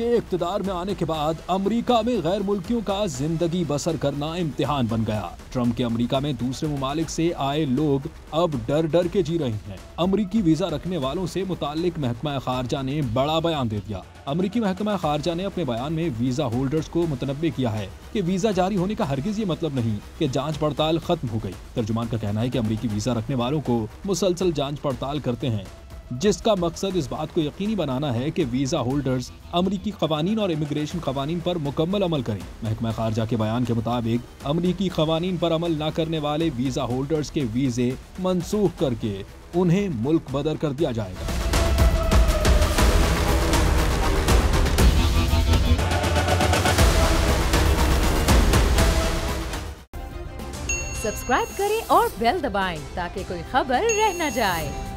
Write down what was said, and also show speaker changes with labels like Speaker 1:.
Speaker 1: के इक्तदार में आने के बाद अमेरिका में गैर मुल्कियों का जिंदगी बसर करना इम्तिहान बन गया। ट्रम्प के अमेरिका में दूसरे ममालिक से आए लोग अब डर डर के जी रहे हैं। अमेरिकी वीजा रखने वालों से मुताल्लिक महकमा खारजा ने बड़ा बयान दे दिया। अमेरिकी महकमा खारजा ने अपने बयान में वीजा होल्डर्स को मुतनब्बे किया है कि वीजा जारी होने का हरगिज ये मतलब नहीं कि जांच पड़ताल खत्म हो गई। तर्जुमान का कहना है कि अमेरिकी वीजा रखने वालों को मुसलसल जांच पड़ताल करते हैं, जिसका मकसद इस बात को यकीनी बनाना है कि वीजा होल्डर्स अमेरिकी कवानीन और इमिग्रेशन कवानीन पर मुकम्मल अमल करें। महकमा खारजा के बयान के मुताबिक अमेरिकी कवानीन पर अमल न करने वाले वीजा होल्डर्स के वीजे मनसूख करके उन्हें मुल्क बदर कर दिया जाएगा।
Speaker 2: सब्सक्राइब करें और बेल दबाएं ताकि कोई खबर रह न जाए।